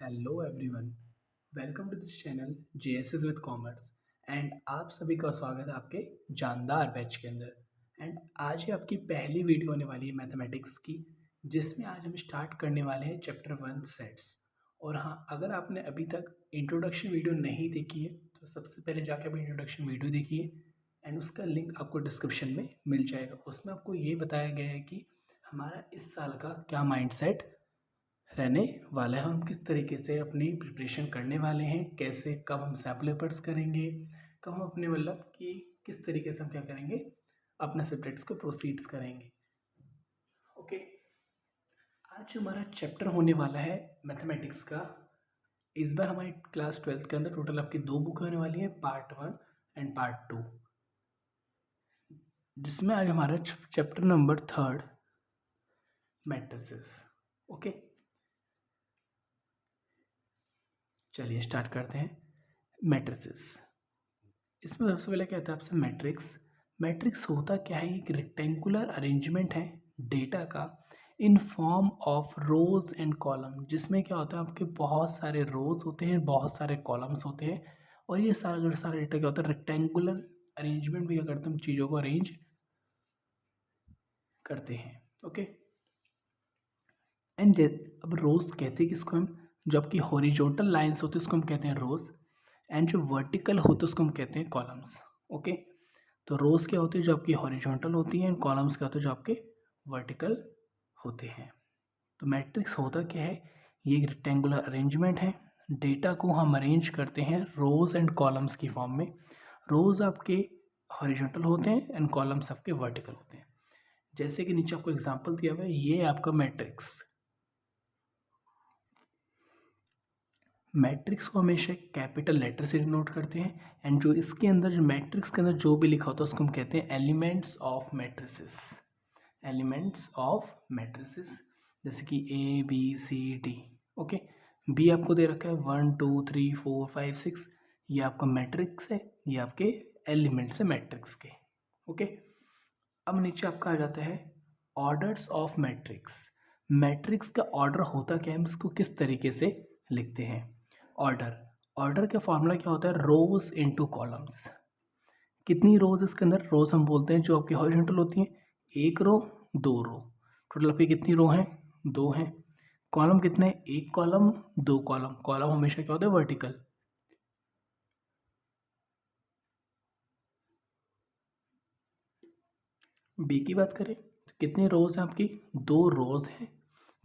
Hello everyone, welcome to this channel JSS with commerce. And आप सभी का स्वागत है आपके जानदार बैच के अंदर। एंड आज ही आपकी पहली वीडियो होने वाली है मैथमेटिक्स की, जिसमें आज हम स्टार्ट करने वाले हैं चैप्टर 1 सेट्स। और हाँ, अगर आपने अभी तक इंट्रोडक्शन वीडियो नहीं देखी है तो सबसे पहले जाकर आप इंट्रोडक्शन वीडियो देखिए एंड उसका लिंक आपको डिस्क्रिप्शन में मिल जाएगा। उसमें आपको ये बताया गया है कि हमारा इस साल का क्या माइंडसेट रहने वाला है, हम किस तरीके से अपनी प्रिपरेशन करने वाले हैं, कैसे कब हम सैम्पल पेपर्स करेंगे, कब हम अपने मतलब कि किस तरीके से हम क्या करेंगे, अपने सब्जेक्ट्स को प्रोसीड्स करेंगे। ओके, आज हमारा चैप्टर होने वाला है मैथमेटिक्स का। इस बार हमारी क्लास 12th के अंदर टोटल आपकी 2 बुक होने वाली है, पार्ट 1 एंड पार्ट 2, जिसमें आज हमारा चैप्टर नंबर 3 मैट्रिसेस। ओके, चलिए स्टार्ट करते हैं। मैट्रिसेस, इसमें सबसे पहले क्या आता है आपसे मैट्रिक्स। मैट्रिक्स होता क्या है, एक रेक्टेंगुलर अरेंजमेंट है डेटा का in form of rose and column, जिसमें क्या होता है आपके बहुत सारे रोज होते हैं, बहुत सारे कॉलम्स होते हैं। और ये सारा डेटा क्या होता है, रेक्टेंगुलर अरेंजमेंट भी क्या करते हैं, हम चीज़ों को अरेंज करते हैं। ओके, एंड अब रोज कहते हैं किसको हम, जो आपकी हॉरिजॉन्टल लाइंस होती है उसको हम कहते हैं रोज, एंड जो वर्टिकल होते हैं उसको हम कहते हैं कॉलम्स। ओके, तो रोज क्या होती है जो आपकी हॉरिजॉन्टल होती हैं, एंड कॉलम्स क्या होते हैं जो आपके वर्टिकल होते हैं। तो मैट्रिक्स होता क्या है, ये एक रेक्टेंगुलर अरेंजमेंट है, डेटा को हम अरेंज करते हैं रोज एंड कॉलम्स की फॉर्म में। रोज आपके हॉरिजॉन्टल होते हैं एंड कॉलम्स आपके वर्टिकल होते हैं। जैसे कि नीचे आपको एग्जांपल दिया हुआ है, ये आपका मैट्रिक्स। मैट्रिक्स को हमेशा कैपिटल लेटर से डिनोट करते हैं, एंड जो इसके अंदर जो मैट्रिक्स के अंदर जो भी लिखा होता है उसको हम कहते हैं elements of matrices. Elements of matrices, जैसे कि ABCD। ओके, बी आपको दे रखा है 1 2 3 4 5 6, ये आपका मैट्रिक्स है, ये आपके एलिमेंट्स है मैट्रिक्स के। ओके, अब नीचे आपका आ जाता है ऑर्डर्स ऑफ मैट्रिक्स। मैट्रिक्स का ऑर्डर होता क्या है, हम इसको किस तरीके से लिखते हैं। ऑर्डर, ऑर्डर का फॉर्मूला क्या होता है, रोज इनटू कॉलम्स। कितनी रोज इसके अंदर, रोज हम बोलते हैं जो आपकी हॉरिजॉन्टल होती हैं, एक रो दो रो। टोटल आपकी कितनी रो हैं, दो हैं। कॉलम कितने, एक कॉलम दो कॉलम। कॉलम हमेशा क्या होता है, वर्टिकल। बी की बात करें तो कितनी रोज हैं आपकी, दो रोज हैं।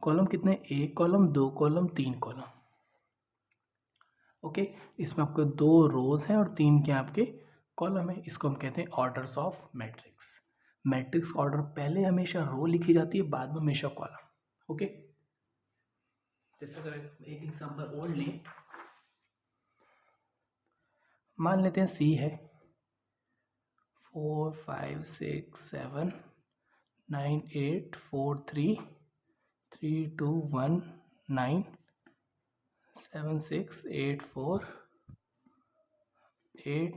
कॉलम कितने, एक कॉलम दो कॉलम तीन कॉलम। ओके, इसमें आपको दो रोज हैं और तीन क्या आपके कॉलम है, इसको हम कहते हैं orders of matrix. Matrix order पहले हमेशा रो लिखी जाती है, बाद में हमेशा कॉलम। ओके, जैसे अगर एक एग्जांपल और लें, मान लेते हैं सी है 4 5 6 7 9 8 4 3 3 2 1 9 7 6 8 4 8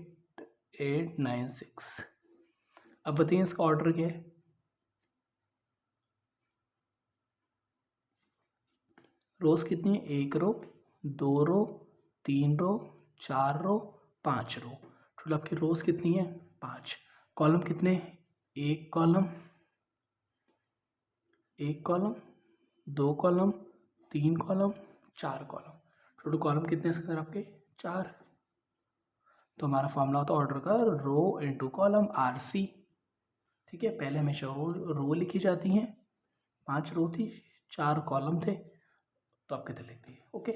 8 9 6। अब बताइए इसका ऑर्डर क्या है। रोज कितनी है, एक रो दो रो तीन रो चार रो पांच रो। टोटल आपकी रोज कितनी है, पांच। कॉलम कितने, एक कॉलम एक कॉलम दो कॉलम तीन कॉलम चार कॉलम। टोटल कॉलम कितने हैं इसके अंदर आपके, चार। तो हमारा फॉर्मूला होता है ऑर्डर का, रो इंटू कॉलम, RC। ठीक है, पहले हमेशा रो लिखी जाती हैं, पांच रो थी, चार कॉलम थे, तो आप कितने लिखते हैं। ओके,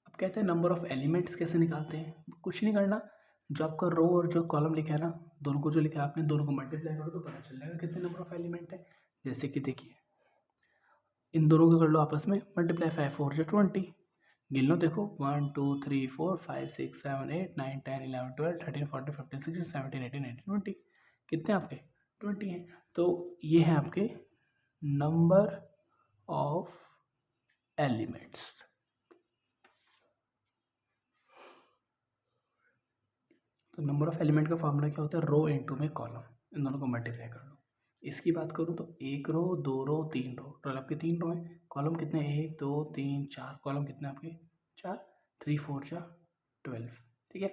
अब कहते हैं नंबर ऑफ एलिमेंट्स कैसे निकालते हैं। कुछ नहीं करना, जो आपका रो और जो कॉलम लिखा है ना, दोनों को जो लिखा है आपने, दोनों को मल्टीप्लाई करो तो पता चल जाएगा कितने नंबर ऑफ एलिमेंट है। जैसे कि देखिए, इन दोनों को कर लो आपस में मल्टीप्लाई, 5 4 जो 20। गिन लो, देखो 1 2 3 4 5 6 7 8 9 10 11 12 13 14 15 16 17 18 19 20। कितने आपके, 20 हैं। तो ये है आपके नंबर ऑफ एलिमेंट्स। तो नंबर ऑफ एलिमेंट का फॉर्मूला क्या होता है, रो इंटू में कॉलम, इन दोनों को मल्टीप्लाई कर लो। इसकी बात करूँ तो 1 रो, 2 रो, 3 रो, टोटल आपके 3 रो हैं। कॉलम कितने, 1 2 3 4, कॉलम कितने आपके 4, 3 4 जा 12। ठीक है,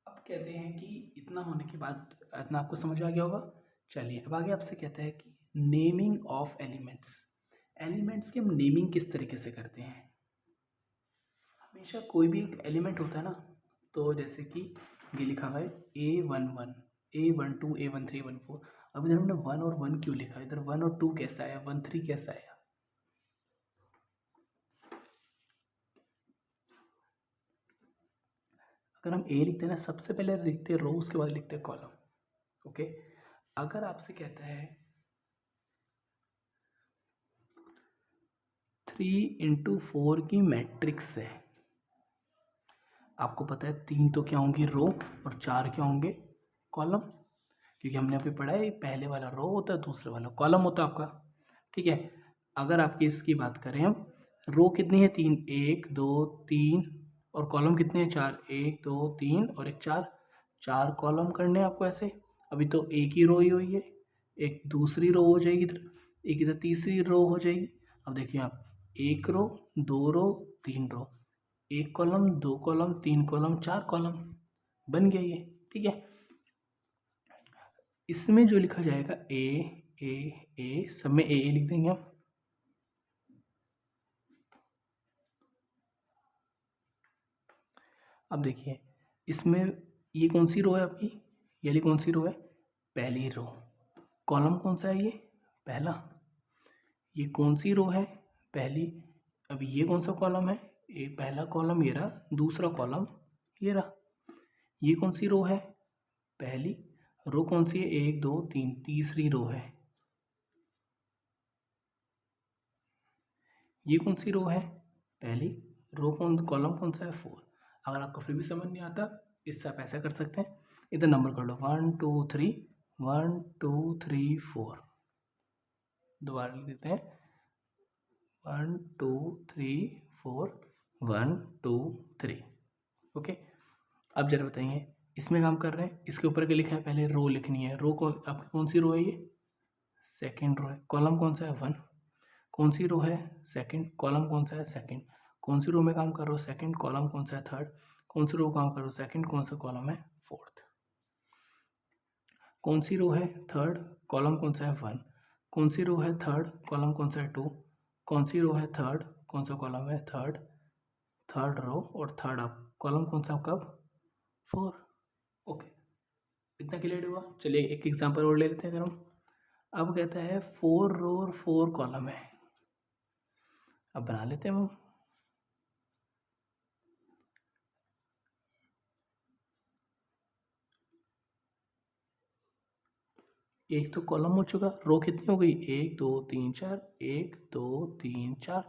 अब कहते हैं कि इतना होने के बाद इतना आपको समझ आ गया होगा। चलिए अब आगे आपसे कहता है कि नेमिंग ऑफ एलिमेंट्स। एलिमेंट्स की हम नेमिंग किस तरीके से करते हैं। हमेशा कोई भी एक एलिमेंट होता है ना, तो जैसे कि ये लिखा हुआ है A11, A12, A13, A14। अब इधर हमने 1 और 1 क्यों लिखा, इधर 1 और 2 कैसा आया, 1 3 कैसा आया। अगर हम ए लिखते हैं ना, सबसे पहले लिखते हैं रो, उसके बाद लिखते हैं कॉलम। ओके, अगर आपसे कहता है 3 × 4 की मैट्रिक्स है, आपको पता है 3 तो क्या होंगी रो और 4 क्या होंगे कॉलम, क्योंकि हमने अभी पढ़ा है पहले वाला रो होता है, दूसरे वाला कॉलम होता है आपका। ठीक है, अगर आपकी इसकी बात करें हम, रो कितनी है 3, 1 2 3, और कॉलम कितने हैं 4, 1 2 3 और एक 4, 4 कॉलम करने हैं आपको ऐसे। अभी तो एक ही रो ही हुई है, एक दूसरी रो हो जाएगी इधर, एक इधर तीसरी रो हो जाएगी। अब देखिए आप, 1 रो, 2 रो, 3 रो, 1 कॉलम, 2 कॉलम, 3 कॉलम, 4 कॉलम, बन गया ये। ठीक है, इसमें जो लिखा जाएगा ए ए ए, सब में ए लिख देंगे हम। अब देखिए इसमें ये कौन सी रो है आपकी, ये वाली कौन सी रो है, पहली रो। कॉलम कौन सा है, ये पहला। ये कौन सी रो है, पहली। अब ये कौन सा कॉलम है, ये पहला कॉलम ये रहा, दूसरा कॉलम ये रहा। ये कौन सी रो है, पहली। रो कौन सी है, 1 2 3, तीसरी रो है। ये कौन सी रो है, पहली। रो कॉलम कौन सा है, 4। अगर आपको फिर भी समझ नहीं आता, इससे आप ऐसा कर सकते हैं, इधर नंबर कर लो 1 2 3, 1 2 3 4। दोबारा लिख देते हैं 1 2 3 4, 1 2 3। ओके, अब जरा बताइए, इसमें काम कर रहे हैं, इसके ऊपर क्या लिखा है, पहले रो लिखनी है। रो को आपकी कौन सी रो है, ये सेकेंड रो है। कॉलम कौन सा है, 1। कौन सी रो है, सेकंड। कॉलम कौन सा है, सेकंड। कौन सी रो में काम कर रहा हो, सेकंड। कॉलम कौन सा है, थर्ड। कौन सी रो काम कर रहा हो, सेकंड। कौन सा कॉलम है, फोर्थ। कौन सी रो है, थर्ड। कॉलम कौन सा है, 1। कौन सी रो है, थर्ड। कॉलम कौन सा है, 2। कौन सी रो है, थर्ड। कौन सा कॉलम है, थर्ड। थर्ड रो और थर्ड आप कॉलम कौन सा आपका, 4। ओके, इतना क्लियर हुआ। चलिए एक एग्जांपल और ले लेते हैं। अगर हम, अब कहता है 4 रो और 4 कॉलम है, अब बना लेते हैं हम। एक तो कॉलम हो चुका, रो कितनी हो गई, 1 2 3 4, 1 2 3 4,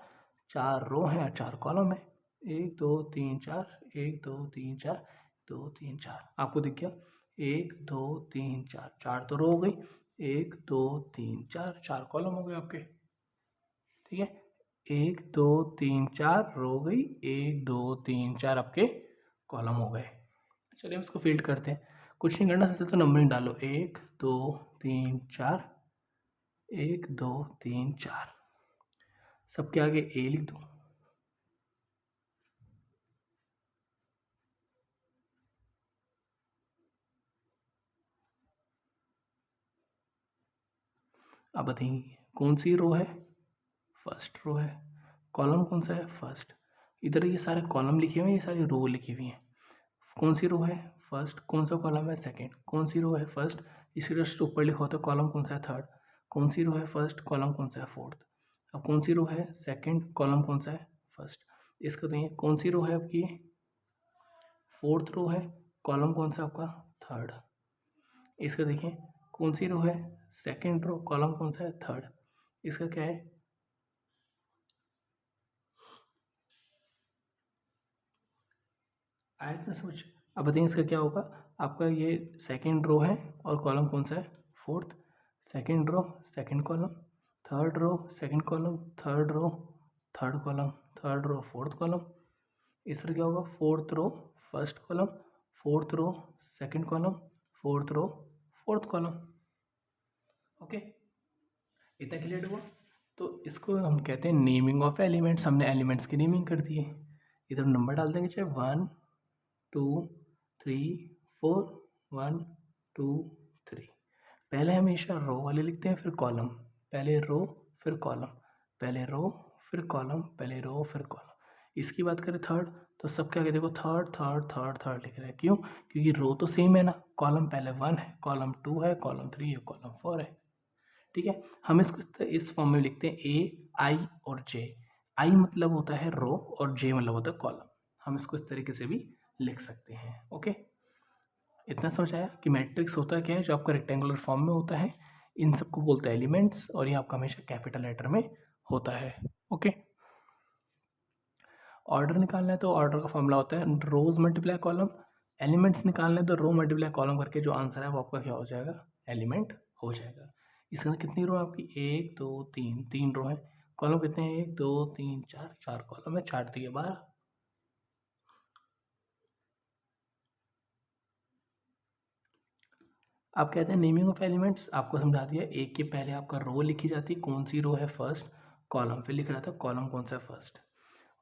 4 रो हैं और 4 कॉलम है। 1 2 3 4, 1 2 3 4, 2 3 4, आपको दिख गया 1 2 3 4, 4 तो रो हो गई, 1 2 3 4, 4 कॉलम हो गए आपके। ठीक है, 1 2 3 4 रो हो गई, 1 2 3 4 आपके कॉलम हो गए। चलिए हम इसको फील्ड करते हैं, कुछ नहीं करना, सिर्फ तो नंबरिंग डालो, 1 2 3 4, 1 2 3 4, सबके आगे ए लिख दो। अब बताइए कौन सी रो है, फर्स्ट रो है। कॉलम कौन सा है, फर्स्ट। इधर ये सारे कॉलम लिखे हुए हैं, ये सारी रो लिखी हुई हैं। कौन सी रो है, फर्स्ट। कौन सा कॉलम है, सेकंड। कौन सी रो है, फर्स्ट। इसके जस्ट ऊपर लिखा होता है कॉलम कौन सा है, थर्ड। कौन सी रो है, फर्स्ट। कॉलम कौन सा है, फोर्थ। अब कौन सी रो है, सेकंड। कॉलम कौन सा है, फर्स्ट। इसको देखिए कौन सी रो है आपकी, फोर्थ रो है। कॉलम कौन सा आपका, थर्ड। इसका देखिए कौन सी रो है, सेकंड रो। कॉलम कौन सा है, थर्ड। इसका क्या है, आया था समझ। अब बताइए इसका क्या होगा, आपका ये सेकंड रो है और कॉलम कौन सा है, fourth. Second row, second column, third row, second column, third row, third column, third row, fourth column. इस तरह क्या होगा, fourth row, first column, fourth row, second column, fourth row, fourth column. Okay, इतना clear हुआ। तो इसको हम कहते हैं नेमिंग ऑफ एलिमेंट्स। हमने एलिमेंट्स की नेमिंग कर दी है। इधर नंबर डाल देंगे, चाहे 1 2 3 4 1 2 3। पहले हमेशा रो वाले लिखते हैं, फिर कॉलम, पहले रो फिर कॉलम, पहले रो फिर कॉलम, पहले रो फिर कॉलम। इसकी बात करें थर्ड, तो सबके आगे देखो थर्ड थर्ड थर्ड थर्ड लिख रहे हैं। क्यों? क्योंकि रो तो सेम है ना, कॉलम पहले 1 है, कॉलम 2 है, कॉलम 3 है, कॉलम 4 है। ठीक है, हम इसको इस फॉर्म में लिखते हैं ए आई और जे। आई मतलब होता है रो और जे मतलब होता है कॉलम। हम इसको इस तरीके से भी लिख सकते हैं। ओके, इतना समझ आया कि मैट्रिक्स होता क्या है, जो आपका रेक्टेंगुलर फॉर्म में होता है। इन सबको बोलते हैं एलिमेंट्स, और ये आपका हमेशा कैपिटल लेटर में होता है। ओके, ऑर्डर निकालना है तो ऑर्डर का फॉर्मूला होता है रोज मल्टीप्लाई कॉलम। एलिमेंट्स निकालना है तो रो मल्टीप्लाई कॉलम करके जो आंसर है वो आपका क्या हो जाएगा, एलिमेंट हो जाएगा। इसके अंदर कितनी रो है आपकी, 1 2 3, 3 रो है। कॉलम कितने हैं, 1 2 3 4, 4 कॉलम है, 4 दिए 12। आप कहते हैं नेमिंग ऑफ एलिमेंट्स, आपको समझा दिया। एक के पहले आपका रो लिखी जाती है, कौन सी रो है फर्स्ट, कॉलम फिर लिख रहा था कॉलम कौन सा है फर्स्ट।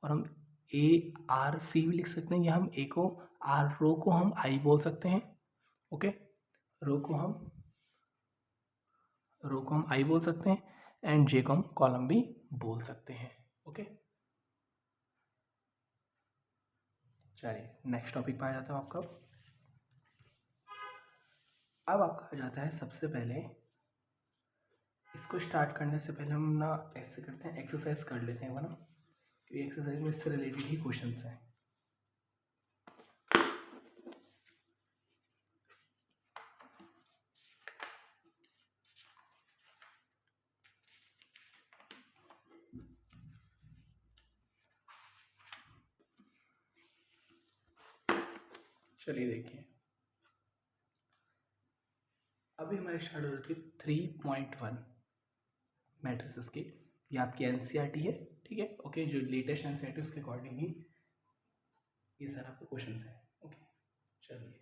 और हम ए आर सी भी लिख सकते हैं, या हम ए को आर रो को हम आई बोल सकते हैं। ओके, रो को हम आई बोल सकते हैं, एंड जे को हम कॉलम भी बोल सकते हैं। ओके, चलिए नेक्स्ट टॉपिक पे आ जाता है आपका। अब आपका आ जाता है सबसे पहले, इसको स्टार्ट करने से पहले हम ना ऐसे करते हैं, एक्सरसाइज कर लेते हैं ना, क्योंकि एक्सरसाइज में इससे रिलेटेड ही क्वेश्चंस हैं। चलिए देखिए, अभी हमारी स्टार्ट हो रही थी 3.1 मैट्रिसेस की। ये आपकी एनसीईआरटी है, ठीक है। ओके, जो लेटेस्ट एनसीईआरटी उसके अकॉर्डिंग ही ये सारा आपके क्वेश्चन है। ओके, चलिए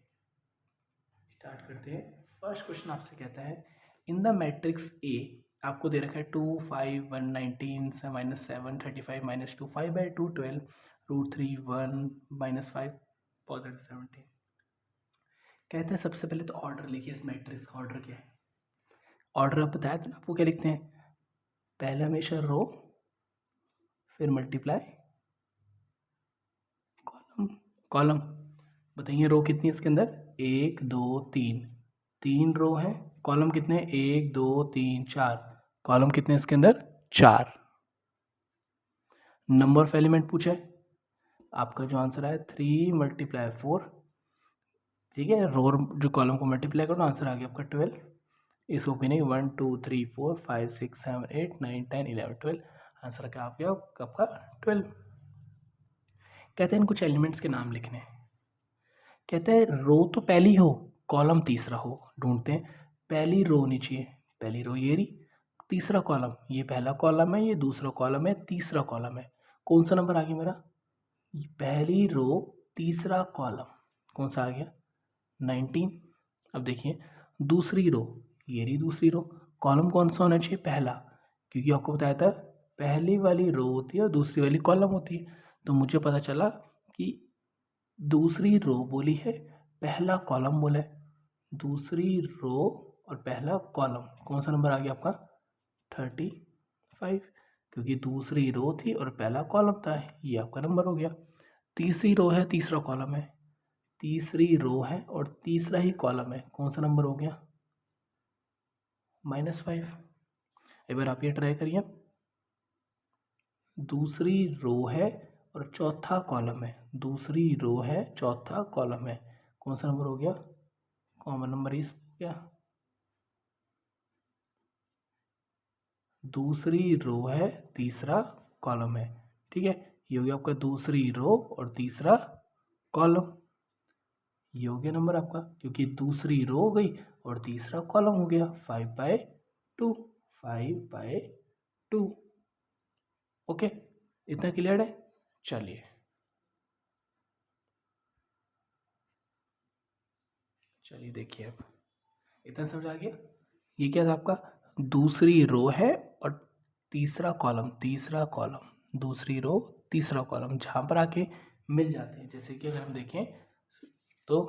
स्टार्ट करते हैं। फर्स्ट क्वेश्चन आपसे कहता है, इन द मैट्रिक्स ए आपको दे रखा है 2 5 1 19 -7 35 -2 5/2 12 √3 1 -5 पॉजिटिव 17। कहते हैं सबसे पहले तो ऑर्डर लिखिए, इस मैट्रिक्स का ऑर्डर क्या है। ऑर्डर आप बताया था ना आपको, क्या लिखते हैं, पहले हमेशा रो फिर मल्टीप्लाई कॉलम। कॉलम बताइए, रो कितनी है इसके अंदर, 1 2 3, 3 रो है। कॉलम कितने, 1 2 3 4, कॉलम कितने इसके अंदर, 4। नंबर ऑफ एलिमेंट पूछा है, आपका जो आंसर है 3 × 4। ठीक है, रो जो कॉलम को मल्टीप्लाई करो, आंसर आ गया आपका 12। इसको नहीं, 1 2 3 4 5 6 7 8 9 10 11 12, आंसर क्या आ गया आपका 12। कहते हैं कुछ एलिमेंट्स के नाम लिखने हैं। कहते हैं रो तो पहली हो, कॉलम तीसरा हो। ढूंढते हैं, पहली रो होनी चाहिए, पहली रो ये रही, तीसरा कॉलम, ये पहला कॉलम है, ये दूसरा कॉलम है, तीसरा कॉलम है। कौन सा नंबर आ गया मेरा, पहली रो तीसरा कॉलम, कौन सा आ गया, 19। अब देखिए दूसरी रो, ये रही दूसरी रो, कॉलम कौन सा होना चाहिए, पहला, क्योंकि आपको बताया था पहली वाली रो होती है और दूसरी वाली कॉलम होती है। तो मुझे पता चला कि दूसरी रो बोली है, पहला कॉलम बोला है। दूसरी रो और पहला कॉलम, कौन सा नंबर आ गया आपका, 35, क्योंकि दूसरी रो थी और पहला कॉलम था, ये आपका नंबर हो गया। तीसरी रो है, तीसरा कॉलम है, तीसरी रो है और तीसरा ही कॉलम है, कौन सा नंबर हो गया, -5। एक बार आप ये ट्राई करिए, दूसरी रो है और चौथा कॉलम है, दूसरी रो है चौथा कॉलम है, कौन सा नंबर हो गया, कॉमन नंबर इस गया। दूसरी रो है तीसरा कॉलम है, ठीक है, ये हो गया आपका दूसरी रो और तीसरा कॉलम। ये हो गया नंबर आपका, क्योंकि दूसरी रो हो गई और तीसरा कॉलम हो गया, 5/2, 5/2। ओके, इतना क्लियर है। चलिए देखिए, अब इतना समझ आ गया। ये क्या था आपका, दूसरी रो है और तीसरा कॉलम, दूसरी रो तीसरा कॉलम जहाँ पर आके मिल जाते हैं। जैसे कि अगर हम देखें तो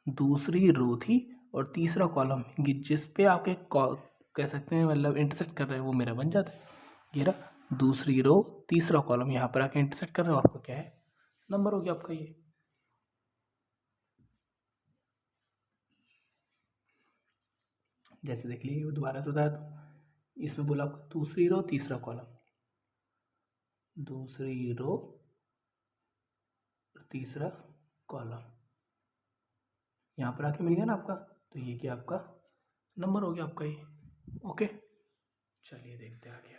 दूसरी रो थी और तीसरा कॉलम जिस पे आपके कह सकते हैं मतलब इंटरसेक्ट कर रहे हैं वो मेरा बन जाता है। ये रहा दूसरी रो तीसरा कॉलम यहाँ पर आके इंटरसेक्ट कर रहे हो, आपका क्या है, नंबर हो गया आपका ये। जैसे देख लीजिए दोबारा से बताया तो इसमें बोला आपका दूसरी रो तीसरा कॉलम, दूसरी रो तीसरा कॉलम यहाँ पर आके मिल गया ना आपका, तो ये क्या आपका नंबर हो गया आपका ये। ओके, चलिए देखते हैं आगे।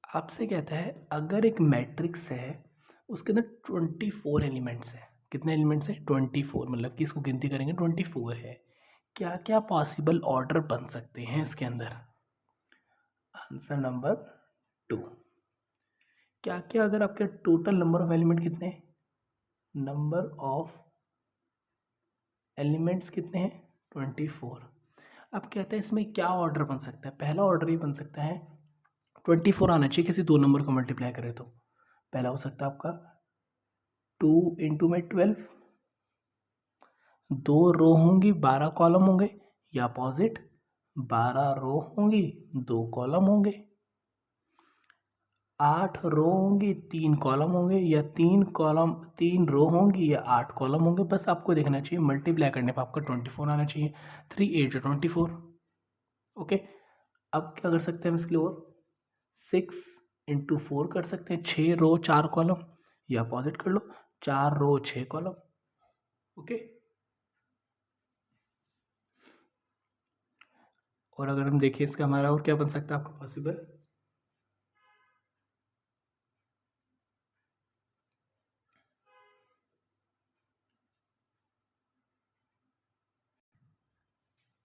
आपसे कहता है अगर एक मैट्रिक्स है उसके अंदर 24 एलिमेंट्स है, कितने एलिमेंट्स है 24, मतलब कि इसको गिनती करेंगे 24 है, क्या क्या पॉसिबल ऑर्डर बन सकते हैं इसके अंदर। आंसर नंबर 2, क्या क्या अगर आपके टोटल नंबर ऑफ एलिमेंट कितने हैं, नंबर ऑफ एलिमेंट्स कितने हैं 24। अब कहते हैं इसमें क्या ऑर्डर बन सकता है, पहला ऑर्डर ये बन सकता है 24 आना चाहिए किसी दो नंबर को मल्टीप्लाई करें तो। पहला हो सकता है आपका 2 इंटू में 12, दो रो होंगी 12 कॉलम होंगे, या अपोजिट 12 रो होंगी 2 कॉलम होंगे, 8 रो होंगी 3 कॉलम होंगे, या 3 रो होंगी या 8 कॉलम होंगे। बस आपको देखना चाहिए मल्टीप्लाई करने पर आपका 24 आना चाहिए, 3 8 24। ओके, अब क्या कर सकते हैं हम इसके लिए, और 6 इंटू 4 कर सकते हैं, 6 रो 4 कॉलम, या अपोजिट कर लो 4 रो 6 कॉलम। ओके, और अगर हम देखें इसका हमारा और क्या बन सकता है आपका पॉसिबल,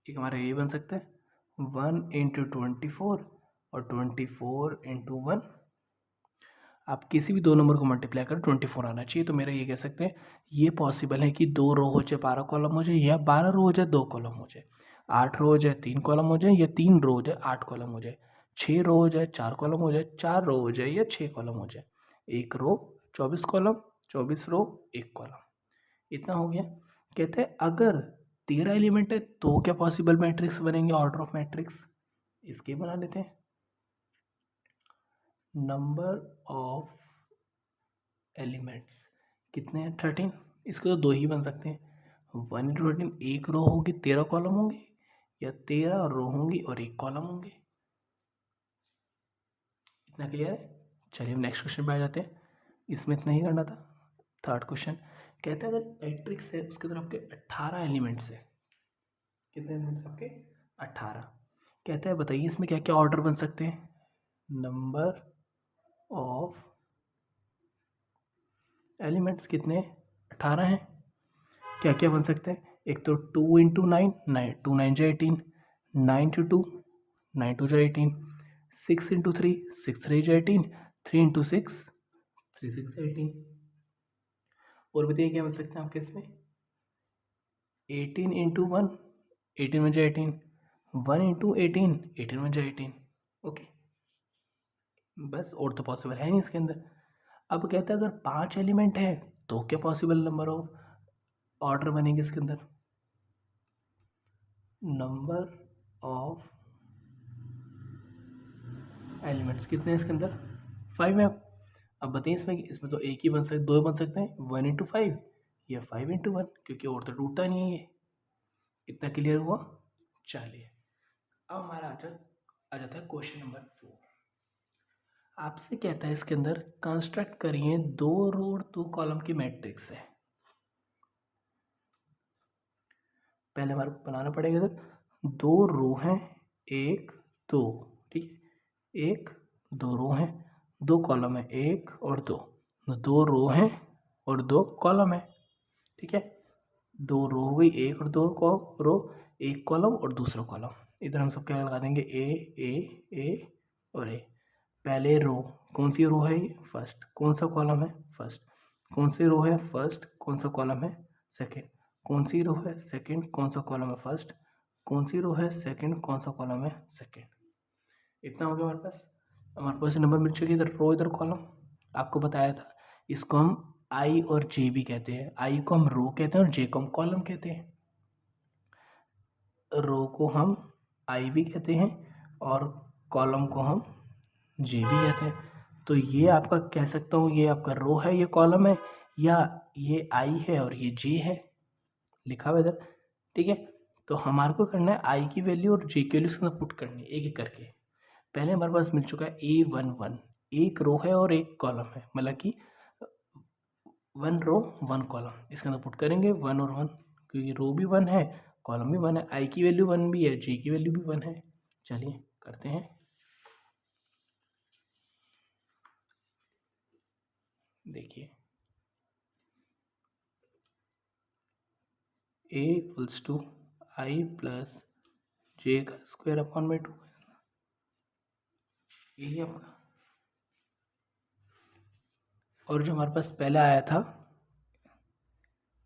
एक हमारा ये बन सकता है 1 इंटू 24 और 24 इंटू 1। आप किसी भी दो नंबर को मल्टीप्लाई कर 24 आना चाहिए, तो मेरा ये कह सकते हैं ये पॉसिबल है कि 2 रो हो जाए 12 कॉलम हो जाए, या 12 रो हो जाए 2 कॉलम हो जाए, 8 रो हो जाए 3 कॉलम हो जाए, या 3 रो हो जाए 8 कॉलम हो जाए, 6 रो हो जाए 4 कॉलम हो जाए, 4 रो हो जाए या 6 कॉलम हो जाए, 1 रो 24 कॉलम, 24 रो 1 कॉलम। इतना हो गया। कहते हैं अगर 13 एलिमेंट है तो क्या पॉसिबल मैट्रिक्स बनेंगे, ऑर्डर ऑफ मैट्रिक्स, इसके बना लेते हैं। नंबर ऑफ एलिमेंट्स कितने हैं 13, इसके तो दो ही बन सकते हैं, 1 इंटू 13, एक रो होगी 13 कॉलम होंगे, या 13 रो होंगी और 1 कॉलम होंगे। इतना क्लियर है। चलिए हम नेक्स्ट क्वेश्चन पे आ जाते हैं, इसमें इतना ही करना था। थर्ड क्वेश्चन कहते हैं अगर मैट्रिक्स है उसके अंदर आपके 18 एलिमेंट्स है, कितने एलिमेंट्स आपके 18। कहते हैं बताइए इसमें क्या क्या ऑर्डर बन सकते हैं, नंबर ऑफ एलिमेंट्स कितने 18 हैं, क्या क्या बन सकते हैं। एक तो 2 इंटू 9, 9 जो 18, 9 इंटू 2, 9 2 जो 18, 6 इंटू 3, 6 3 जो 18, 3 इंटू 6, 3 6 जो 18। और बताइए क्या बन सकते हैं आपके इसमें, 18 इंटू 1, 18 में जो 18, 1 इंटू 18, 18 में जो 18। ओके, बस और तो पॉसिबल है नहीं इसके अंदर। अब कहते हैं अगर 5 एलिमेंट है तो क्या पॉसिबल नंबर ऑफ ऑर्डर बनेंगे इसके अंदर, नंबर ऑफ एलिमेंट्स कितने हैं इसके अंदर 5 है। अब बताइए इसमें तो एक ही बन सकते, दो बन सकते हैं, 1 इंटू 5 या 5 इंटू 1, क्योंकि और तो टूटता नहीं है ये। इतना क्लियर हुआ। चलिए अब हमारा आ जाता है क्वेश्चन नंबर 4। आपसे कहता है इसके अंदर कंस्ट्रक्ट करिए 2 रो और 2 कॉलम की मैट्रिक्स है। पहले हमारे को बनाना पड़ेगा इधर 2 रो हैं 1 2, ठीक है, 1 2 रो हैं 2 कॉलम है 1 और 2, 2 रो हैं और 2 कॉलम है, ठीक है। 2 रो हो गई, 1 और 2 को रो, 1 कॉलम और दूसरा कॉलम। इधर हम सब क्या लगा देंगे ए और ए। पहले रो कौन सी रो है ये फर्स्ट, कौन सा कॉलम है फर्स्ट, कौन सी रो है फर्स्ट, कौन सा कॉलम है सेकंड, कौन सी रो है सेकंड, कौन सा कॉलम है फर्स्ट, कौन सी रो है सेकंड, कौन सा कॉलम है सेकंड। इतना हो गया हमारे पास नंबर मिल चुके, इधर रो इधर कॉलम। आपको बताया था इसको हम आई और जे भी कहते हैं, आई को हम रो कहते हैं और जे को हम कॉलम कहते हैं। रो को हम आई भी कहते हैं और कॉलम को हम जे भी कहते हैं। तो ये आपका कह सकता हूँ ये आपका रो है, ये कॉलम है, या ये आई है और ये जे है, लिखा हुआ इधर। ठीक है, तो हमारे को करना है आई की वैल्यू और जे की वैल्यू इसके अंदर पुट करनी है एक एक करके। पहले हमारे पास मिल चुका है A11, एक रो है और एक कॉलम है, मतलब कि 1 रो 1 कॉलम। इसके अंदर पुट करेंगे 1 और 1, क्योंकि रो भी 1 है कॉलम भी 1 है, आई की वैल्यू 1 भी है, जे की वैल्यू भी 1 है। चलिए करते हैं, देखिए A equals to I plus J का स्क्वायर अपॉन में 2, यही आपका। और जो हमारे पास पहले आया था,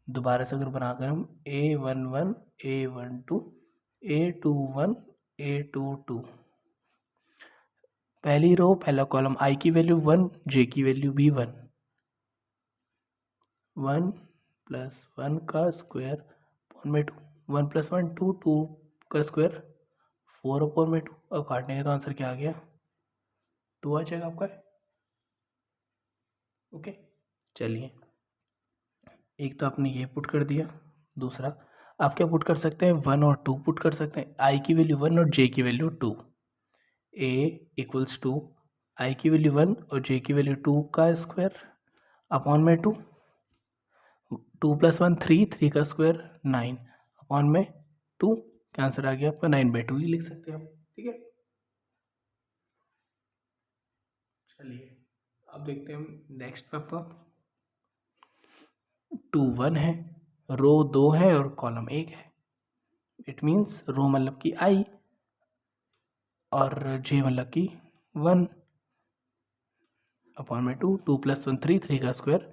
दोबारा से अगर बनाकर हम A11 A12 A21 A22, पहली रो पहला कॉलम, आई की वैल्यू 1, जे की वैल्यू भी 1, 1 प्लस 1 का स्क्वायर अपॉन में 2, 1 प्लस 1 2, 2 का स्क्वायर 4 अपॉन में 2। अब काटने का तो आंसर क्या आ गया, 2 आ जाएगा आपका। ओके, चलिए एक तो आपने ये पुट कर दिया, दूसरा आप क्या पुट कर सकते हैं, 1 और 2 पुट कर सकते हैं। आई की वैल्यू 1 और जे की वैल्यू 2, ए इक्वल्स टू आई की वैल्यू 1 और जे की वैल्यू 2 का स्क्वायर अपॉन में 2, 2 प्लस 1 3, 3 का स्क्वायर 9 अपॉन में 2, क्या आंसर आ गया आपका 9/2 ही लिख सकते हैं आप। ठीक है, चलिए अब देखते हैं नेक्स्ट में आपका 2 1 है, रो 2 है और कॉलम 1 है। इट मीन्स रो मतलब कि आई और जे मतलब कि 1 अपॉन में 2, 2 प्लस 1 3, 3 का स्क्वायर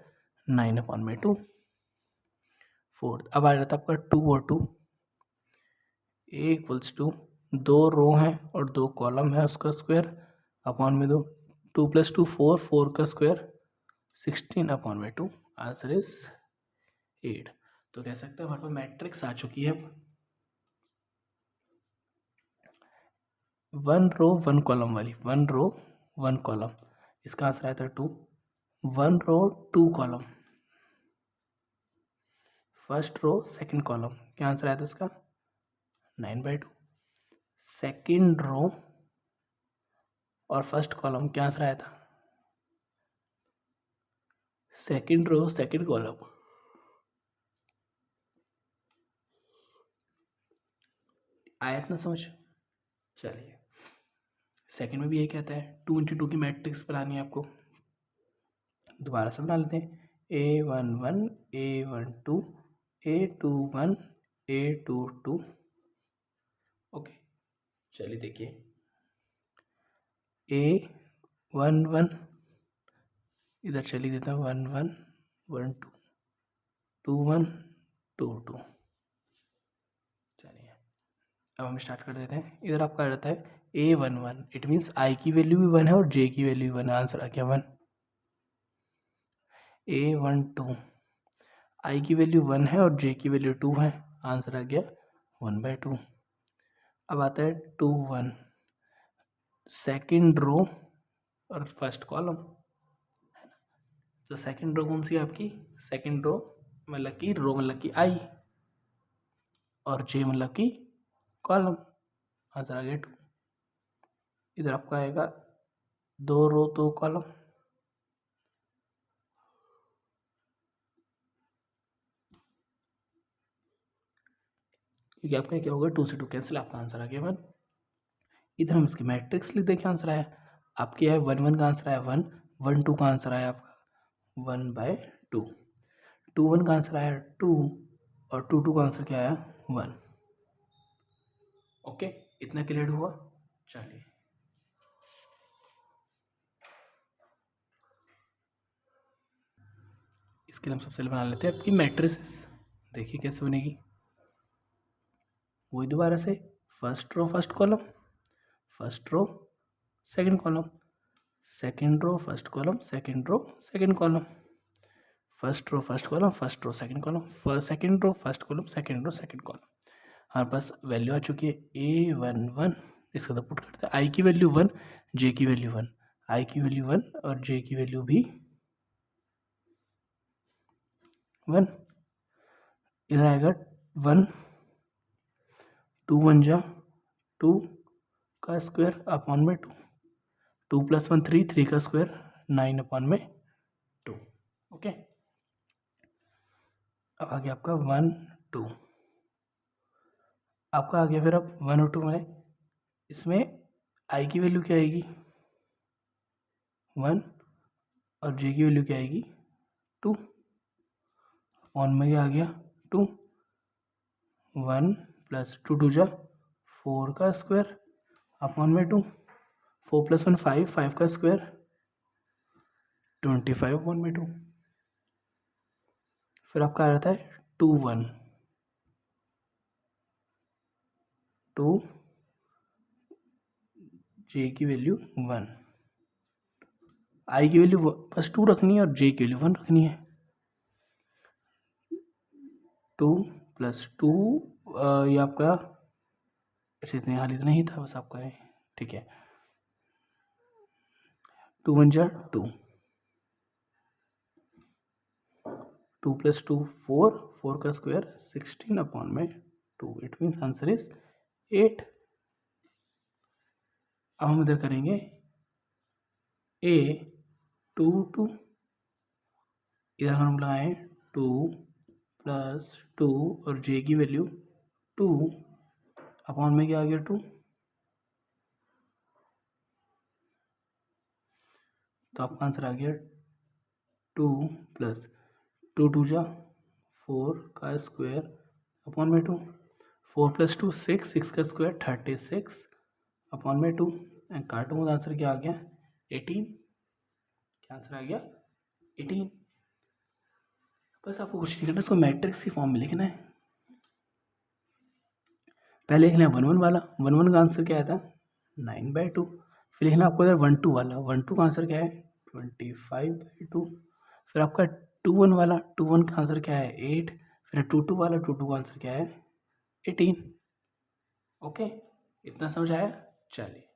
9 अपॉन में 2, 4। अब आ जाता है आपका 2 और 2, ए इक्वल्स टू 2 रो हैं और 2 कॉलम है, उसका स्क्वायर अपॉन में 2, 2 प्लस 2 4, 4 का स्क्वायर 16 अपॉन में 2, आंसर इज 8। तो कह सकते हैं हमारे पास मैट्रिक्स आ चुकी है। 1 रो 1 कॉलम वाली, 1 रो 1 कॉलम, इसका आंसर आया था 2। 1 row 2 column, first row second column, क्या आंसर आया था इसका 9/2। सेकंड रो और फर्स्ट कॉलम, क्या आंसर आया था, सेकंड रो सेकंड कॉलम। आया था ना समझ। चलिए सेकंड में भी यही कहता है 2 इंटू 2 की मैट्रिक्स बनानी है आपको, दोबारा से बना लेते हैं। A11 A12 A21 A22। Okay, चलिए देखिए A11 इधर चलिए देता हूँ 1 1 1 2 2 1 2 2। चलिए अब हम स्टार्ट कर देते हैं। इधर आपका आ जाता है A11, इट मीन्स आई की वैल्यू भी 1 है और जे की वैल्यू भी 1 है, आंसर आ गया 1। A12 आई की वैल्यू 1 है और जे की वैल्यू 2 है, आंसर आ गया 1/2। अब आता है 2 1, सेकेंड रो और फर्स्ट कॉलम, तो सेकेंड रो कौन सी है आपकी, सेकेंड रो मतलब कि रो मतलब कि आई और जे मतलब कि कॉलम, आंसर आ गया 2। इधर आपका आएगा 2 रो 2 कॉलम, क्योंकि आपका क्या होगा 2 से 2 कैंसिल, आपका आंसर आ गया 1। इधर हम इसकी मैट्रिक्स लिख दें, क्या आंसर आया आपके, है 1 1 का आंसर आया 1, 1 2 का आंसर आया आपका 1/2, 2 1 का आंसर आया 2 और 2 2 का आंसर क्या आया 1। ओके, इतना क्लियर हुआ। चलिए इसके लिए हम सबसे पहले बना लेते हैं आपकी मैट्रिसेस। देखिए कैसे बनेगी। वही दोबारा से first row first column, first row second column, second row first column, second row second column, first row first column, first row second column, second row first column, second row second column. हमारे पास value आ चुकी है A11। इसका तो put करते हैं। आई की value 1, जे की वैल्यू 1, आई की वैल्यू 1 और जे की वैल्यू भी 1। इधर आएगा 1, 2 1 जा 2 का स्क्वायर अपॉन में 2, 2 + 1 3, 3 का स्क्वायर 9 अपॉन में 2। ओके, अब आ गया आपका 1 2, आपका आ गया फिर अब 1 और 2 में इसमें आई की वैल्यू क्या आएगी 1 और जे की वैल्यू क्या आएगी 2। अपॉन में क्या आ गया 2, 1 + 2 2 जा 4 का स्क्वायर अपॉन में 2, 4 + 1 5, 5 का स्क्वायर 25 अपॉन में 2। फिर आपका आ जाता है 2 1 2, जे की वैल्यू 1, आई की वैल्यू बस 2 रखनी है और जे की वैल्यू 1 रखनी है। 2 + 2 ये आपका अच्छा इतना ही था बस आपका है। ठीक है, 2 1 जा 2, 2 + 2 4, 4 का स्क्वायर 16 अपॉन में 2। It means answer is 8। अब हम इधर करेंगे A 2 2, इधर हम लगाएं 2 + 2 और जे की वैल्यू 2 अपॉन में क्या आ गया 2। तो आपका आंसर आ गया 2 + 2 2 जा 4 का स्क्वायर अपॉन में 2, 4 + 2 6, 6 का स्क्वायर 36 अपॉन में 2। एंड काटूंगा तो आंसर क्या आ गया 18। क्या आंसर आ गया 18। बस आपको कुछ नहीं करना, इसको मैट्रिक्स की फॉर्म में लिखना है। पहले लिखना है 1 1 वाला, 1 1 का आंसर क्या आया था 9/2। फिर लिखना आपको इधर 1 2 वाला, 1 2 का आंसर क्या है 25/2। फिर आपका 2 1 वाला, 2 1 का आंसर क्या है 8। फिर 2 2 वाला, 2 2 का आंसर क्या है 18। ओके, इतना समझ आया। चलिए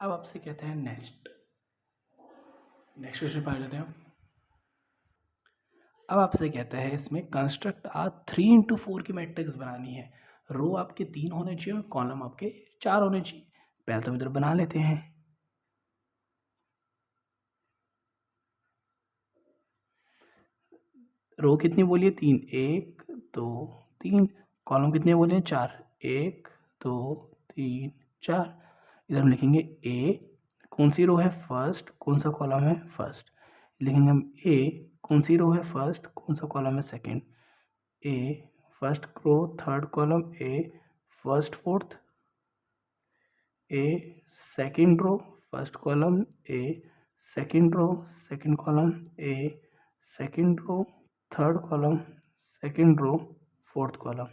अब आपसे कहते हैं नेक्स्ट क्वेश्चन पढ़ लेते हैं। अब आपसे कहता है इसमें कंस्ट्रक्ट 3x4 की मैट्रिक्स बनानी है। रो आपके 3 होने चाहिए और कॉलम आपके 4 होने चाहिए। पहले तो हम इधर बना लेते हैं। रो कितनी बोलिए 3, 1 2 3। कॉलम कितने बोले 4, 1 2 3 4। इधर हम लिखेंगे ए, कौन सी रो है फर्स्ट, कौन सा कॉलम है फर्स्ट। लिखेंगे हम ए, कौन सी रो है फर्स्ट, कौन सा कॉलम है second. A first row third column, A first fourth, A second row first column, A second row second column, A second row third column, second row fourth column,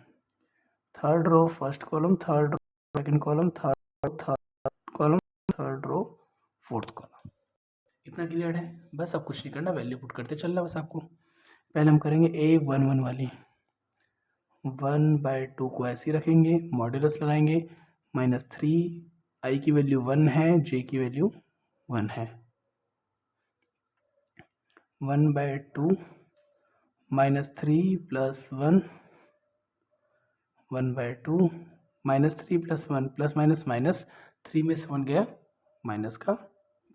third row first column, third row second column, third column, third row fourth column. इतना clear है। बस अब कुछ नहीं करना, value put करते चलना बस आपको। पहले हम करेंगे A11 वाली 1/2 को ऐसे ही रखेंगे, मॉड्यूलस लगाएंगे -3। आई की वैल्यू 1 है, जे की वैल्यू 1 है। 1/2 -3 + 1, 1/2 -3 + 1 प्लस माइनस माइनस 3 में से 1 गया माइनस का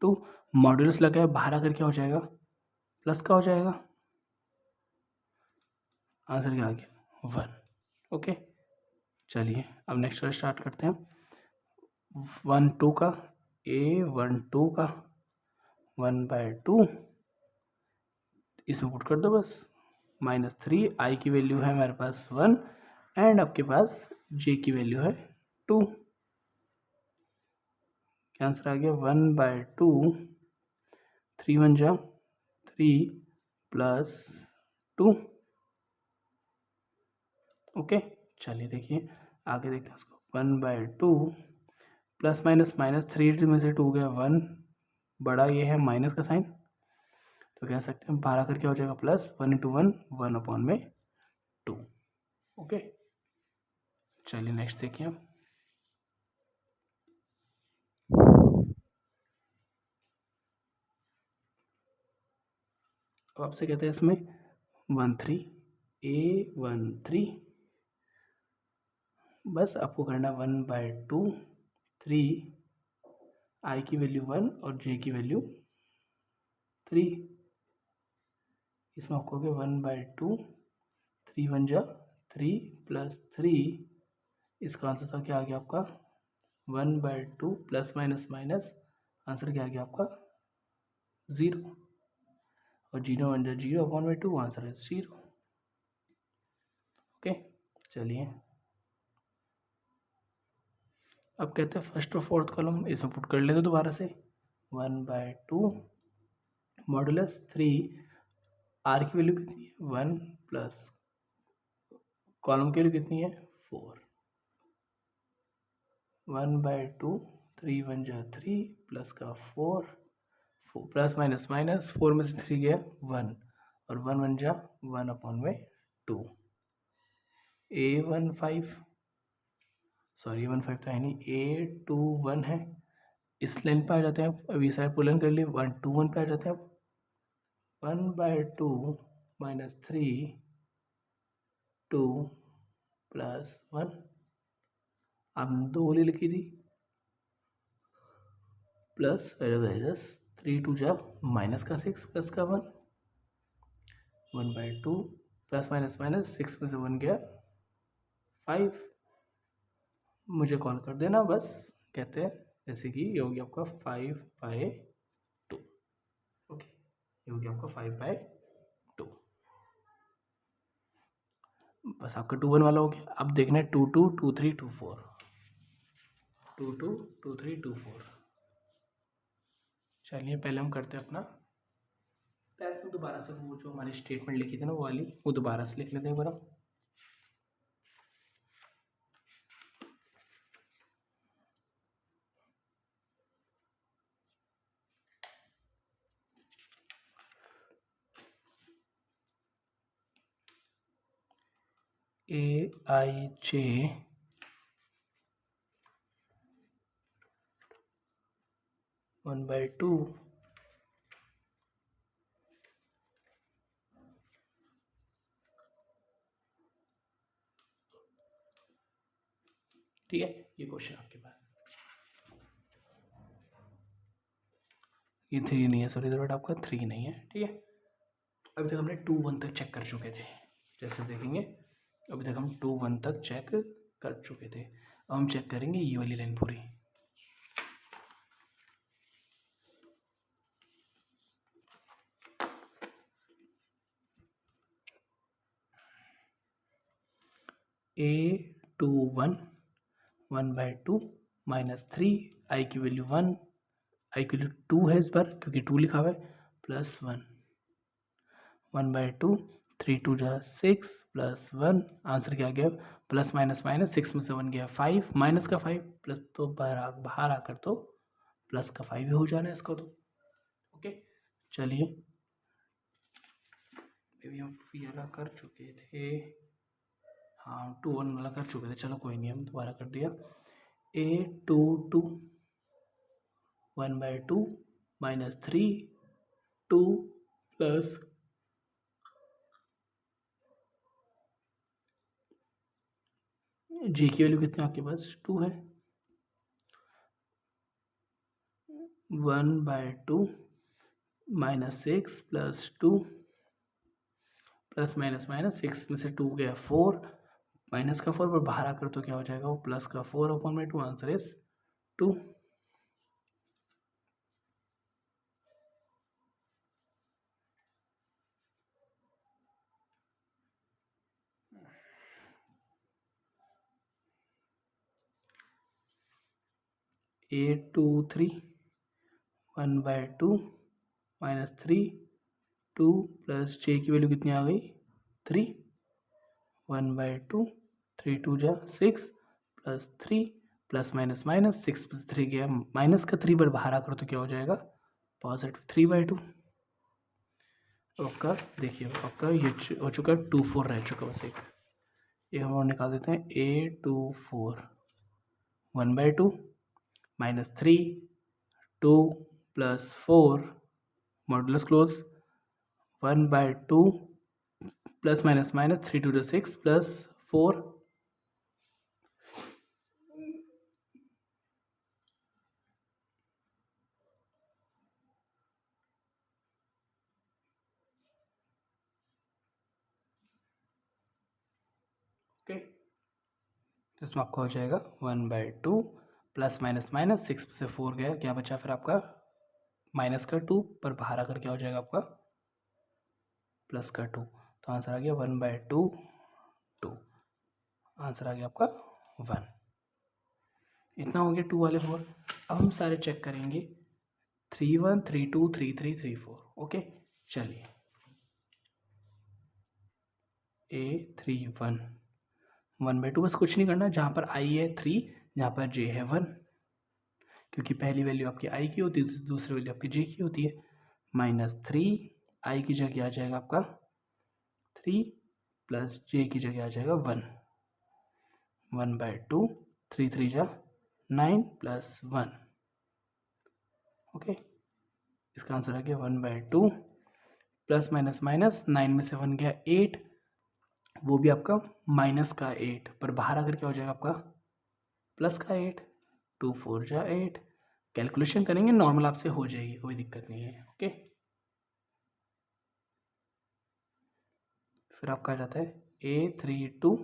2। मॉड्यूलस लगाया, बाहर आकर क्या हो जाएगा प्लस का हो जाएगा। आंसर क्या आ गया 1। ओके, चलिए अब नेक्स्ट स्टार्ट करते हैं। 1 2 का A12 का 1/2 इसमें पुट कर दो बस। -3, आई की वैल्यू है हमारे पास 1 एंड आपके पास जे की वैल्यू है 2। क्या आंसर आ गया 1/2, 3 1 जा 3 + 2। ओके, चलिए देखिए आगे देखते हैं उसको। 1/2 प्लस माइनस माइनस 3 में से 2 गया 1, बड़ा ये है माइनस का साइन, तो कह सकते हैं 12 करके हो जाएगा प्लस 1 × 1 1/2। ओके, चलिए नेक्स्ट देखिए। अब आपसे कहते हैं इसमें 13 A13, बस आपको करना 1/2 3, I की वैल्यू 1 और J की वैल्यू 3। इसमें आपको 1/2 3 1 जा 3 प्लस 3, इसका आंसर था क्या आ गया आपका 1/2 प्लस माइनस माइनस, आंसर क्या आ गया आपका 0, और 0 1 जा 0/2, आंसर है 0। ओके, चलिए अब कहते हैं फर्स्ट और फोर्थ कॉलम इसमें पुट कर लेते दोबारा से। 1/2 मॉडुलस 3, आर की वैल्यू कितनी है 1 प्लस कॉलम की वैल्यू कितनी है 4, 1/2 3 1 जा 3 प्लस का 4 प्लस माइनस माइनस 4 में से 3 गया 1, और 1 1 जा 1/2। A15 सॉरी A15 तो है नहीं, A21 है, इस लाइन पे आ जाते हैं अब ये साइड पुलन कर लिए 1 2 1 पे आ जाते हैं अब 1/2 माइनस 3 2 प्लस 1, हमने 2 गोली लिखी थी, प्लस 3 2 जा माइनस का 6 प्लस का 1, 1/2 प्लस माइनस माइनस 6 में से 1 गया 5, मुझे कॉल कर देना बस, कहते हैं जैसे कि ये हो गया आपका 5/2। ओके, ये हो गया आपका 5/2, बस आपका 2 1 वाला हो गया। अब देखना है 2 2 2 3 2 4, 2 2 2 3 2 4। चलिए पहले हम करते हैं अपना, पहले हम दोबारा से वो जो हमारी स्टेटमेंट लिखी थी ना वो वाली, वो दोबारा से लिख लेते हैं बड़ा। AIJ 1/2 ठीक है, ये क्वेश्चन आपके पास, ये 3 नहीं है, सॉरी बट आपका 3 नहीं है, ठीक है। अभी तक हमने 2 1 तक चेक कर चुके थे, जैसे देखेंगे अभी तक हम 2 1 तक चेक कर चुके थे। अब हम चेक करेंगे ये वाली लाइन पूरी। A21 1/2 माइनस 3, आई की वैल्यू 1, आई की वैल्यू 2 है इस बार क्योंकि 2 लिखा हुआ है, प्लस 1, 1/2 3 2 जा 6 प्लस 1, आंसर क्या गया प्लस माइनस माइनस 6 में से 1 गया 5, माइनस का 5 प्लस, तो बाहर आकर तो प्लस का 5 ही हो जाना है इसको तो। ओके, चलिए अभी हम ये वाला कर चुके थे, हाँ 2 1 वाला कर चुके थे, चलो कोई नहीं, हम दोबारा कर दिया। A22 1/2 माइनस 3 2 प्लस जी की वैल्यू कितना आपके पास 2 है, 1/2 minus 6 plus 2 plus minus minus 6 में से 2 गया 4, माइनस का 4 पर बाहर आकर तो क्या हो जाएगा वो प्लस का 4/2, answer is 2। A23 1/2 minus 3 2 plus J की वैल्यू कितनी आ गई 3, 1/2, 3 2 जा 6 plus 3 plus minus minus 6 plus 3 गया माइनस का 3 पर बाहर आकर तो क्या हो जाएगा पॉजिटिव 3/2। आपका देखिए आपका ये हो चुका 2 4 रह चुका बस एक ये हम और निकाल देते हैं A24 1/2 minus 3 2 plus 4 modulus close 1/2 plus minus minus 3 2 6 plus 4 okay तो इसमें आपका हो जाएगा 1/2 प्लस माइनस माइनस 6 से 4 गया क्या बचा फिर आपका माइनस का 2 पर बाहर आकर क्या हो जाएगा आपका प्लस का 2 तो आंसर आ गया 1/2 2 आंसर आ गया आपका 1 इतना हो गया 2 वाले 4। अब हम सारे चेक करेंगे 3 1 3 2 3 3 3 4 ओके चलिए A31 1/2 बस कुछ नहीं करना जहाँ पर I है 3 जहाँ पर J है 1 क्योंकि पहली वैल्यू आपकी I की होती है दूसरी वैल्यू आपकी J की होती है -3 I की जगह आ जाएगा आपका 3 प्लस J की जगह आ जाएगा 1 1/2 3 3 जा 9 प्लस 1 ओके इसका आंसर आ गया 1/2 प्लस माइनस माइनस 9 में से 1 गया 8 वो भी आपका माइनस का 8 पर बाहर आकर क्या हो जाएगा आपका प्लस का 8 2 4 जा 8 कैलकुलेशन करेंगे नॉर्मल आपसे हो जाएगी कोई दिक्कत नहीं है ओके फिर आपका आ जाता है A32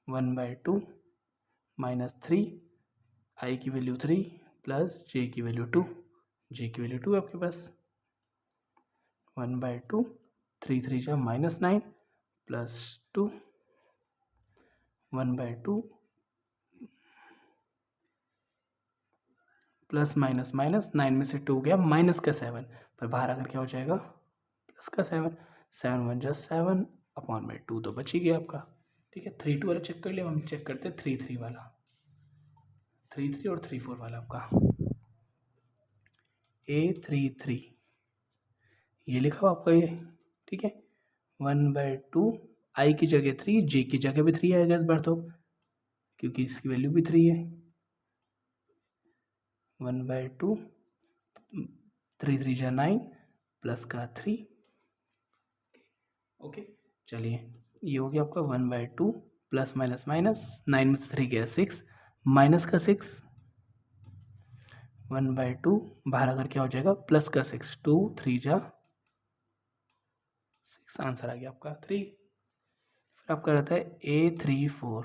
1/2 -3 I की वैल्यू 3 प्लस J की वैल्यू 2 J की वैल्यू 2 है आपके पास 1/2 3 3 जा -9 प्लस 2 1/2 प्लस माइनस माइनस 9 में से 2 गया माइनस का 7 पर बाहर आकर क्या हो जाएगा प्लस का 7 7 1 जा 7 अपॉन में 2 तो बच ही गया आपका ठीक है 3 2 वाला चेक कर लिया हम चेक करते हैं 3 3 वाला 3 3 और 3 4 वाला आपका A33 ये लिखा हुआ आपका ये ठीक है 1/2 I की जगह 3 J की जगह भी 3 आएगा इस बार तो क्योंकि इसकी वैल्यू भी 3 है 1/2 3 3 जा 9 प्लस का 3 ओके चलिए ये हो गया आपका 1/2 प्लस माइनस माइनस 9 में से 3 गया 6 माइनस का 6 1/2 बाहर अगर क्या हो जाएगा प्लस का 6 2 3 जा 6 आंसर आ गया आपका 3 फिर आपका रहता है A34